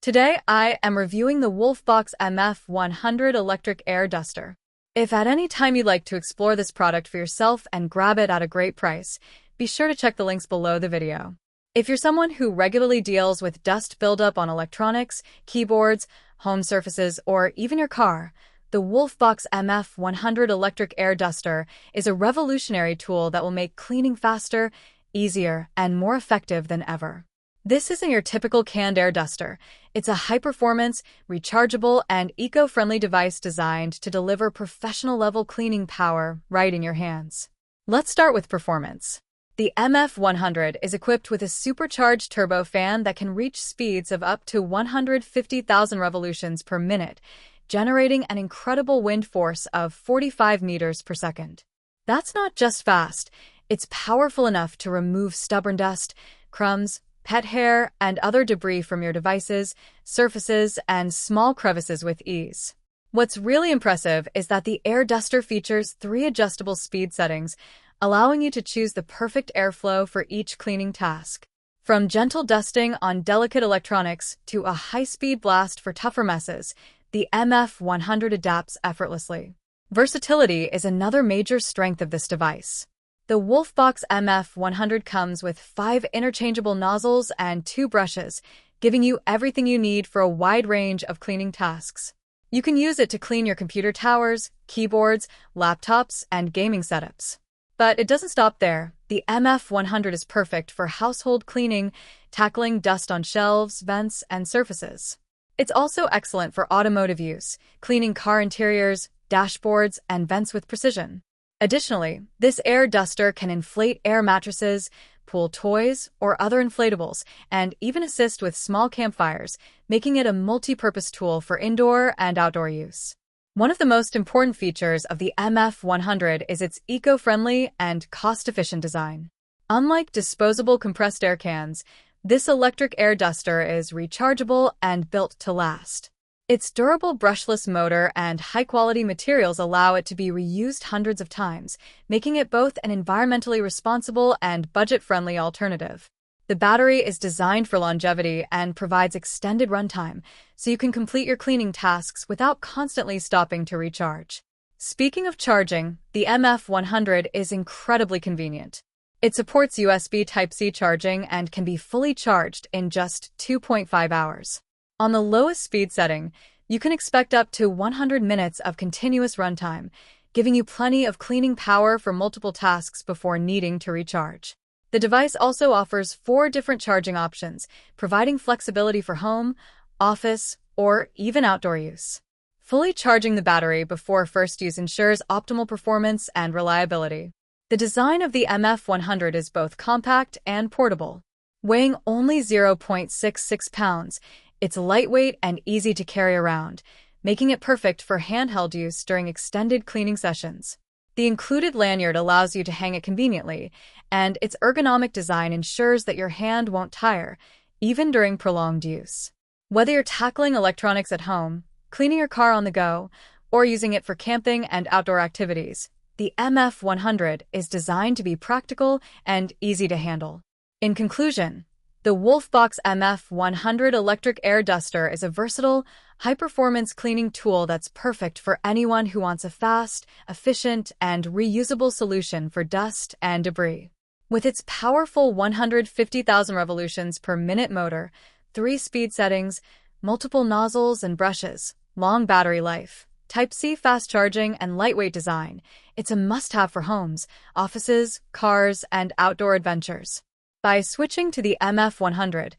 Today, I am reviewing the WOLFBOX MF100 Electric Air Duster. If at any time you'd like to explore this product for yourself and grab it at a great price, be sure to check the links below the video. If you're someone who regularly deals with dust buildup on electronics, keyboards, home surfaces, or even your car, the WOLFBOX MF100 Electric Air Duster is a revolutionary tool that will make cleaning faster, easier, and more effective than ever. This isn't your typical canned air duster. It's a high-performance, rechargeable, and eco-friendly device designed to deliver professional-level cleaning power right in your hands. Let's start with performance. The MF100 is equipped with a supercharged turbo fan that can reach speeds of up to 150,000 revolutions per minute, generating an incredible wind force of 45 meters per second. That's not just fast, it's powerful enough to remove stubborn dust, crumbs, pet hair, and other debris from your devices, surfaces, and small crevices with ease. What's really impressive is that the air duster features 3 adjustable speed settings, allowing you to choose the perfect airflow for each cleaning task. From gentle dusting on delicate electronics to a high-speed blast for tougher messes, the MF100 adapts effortlessly. Versatility is another major strength of this device. The WOLFBOX MF100 comes with 5 interchangeable nozzles and 2 brushes, giving you everything you need for a wide range of cleaning tasks. You can use it to clean your computer towers, keyboards, laptops, and gaming setups. But it doesn't stop there. The MF100 is perfect for household cleaning, tackling dust on shelves, vents, and surfaces. It's also excellent for automotive use, cleaning car interiors, dashboards, and vents with precision. Additionally, this air duster can inflate air mattresses, pool toys, or other inflatables, and even assist with small campfires, making it a multi-purpose tool for indoor and outdoor use. One of the most important features of the MF100 is its eco-friendly and cost-efficient design. Unlike disposable compressed air cans, this electric air duster is rechargeable and built to last. Its durable brushless motor and high-quality materials allow it to be reused hundreds of times, making it both an environmentally responsible and budget-friendly alternative. The battery is designed for longevity and provides extended runtime, so you can complete your cleaning tasks without constantly stopping to recharge. Speaking of charging, the MF100 is incredibly convenient. It supports USB Type-C charging and can be fully charged in just 2.5 hours. On the lowest speed setting, you can expect up to 100 minutes of continuous runtime, giving you plenty of cleaning power for multiple tasks before needing to recharge. The device also offers 4 different charging options, providing flexibility for home, office, or even outdoor use. Fully charging the battery before first use ensures optimal performance and reliability. The design of the MF100 is both compact and portable. Weighing only 0.66 pounds, it's lightweight and easy to carry around, making it perfect for handheld use during extended cleaning sessions. The included lanyard allows you to hang it conveniently, and its ergonomic design ensures that your hand won't tire, even during prolonged use. Whether you're tackling electronics at home, cleaning your car on the go, or using it for camping and outdoor activities, the MF100 is designed to be practical and easy to handle. In conclusion, the WOLFBOX MF100 Electric Air Duster is a versatile, high-performance cleaning tool that's perfect for anyone who wants a fast, efficient, and reusable solution for dust and debris. With its powerful 150,000 revolutions per minute motor, 3 speed settings, multiple nozzles and brushes, long battery life, Type-C fast charging, and lightweight design, it's a must-have for homes, offices, cars, and outdoor adventures. By switching to the MF100,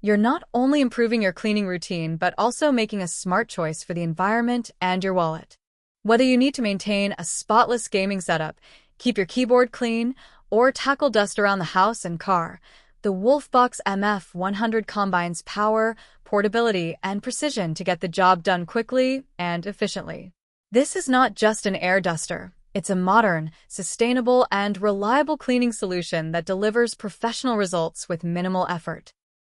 you're not only improving your cleaning routine but also making a smart choice for the environment and your wallet. Whether you need to maintain a spotless gaming setup, keep your keyboard clean, or tackle dust around the house and car, the WOLFBOX MF100 combines power, portability, and precision to get the job done quickly and efficiently. This is not just an air duster. It's a modern, sustainable, and reliable cleaning solution that delivers professional results with minimal effort.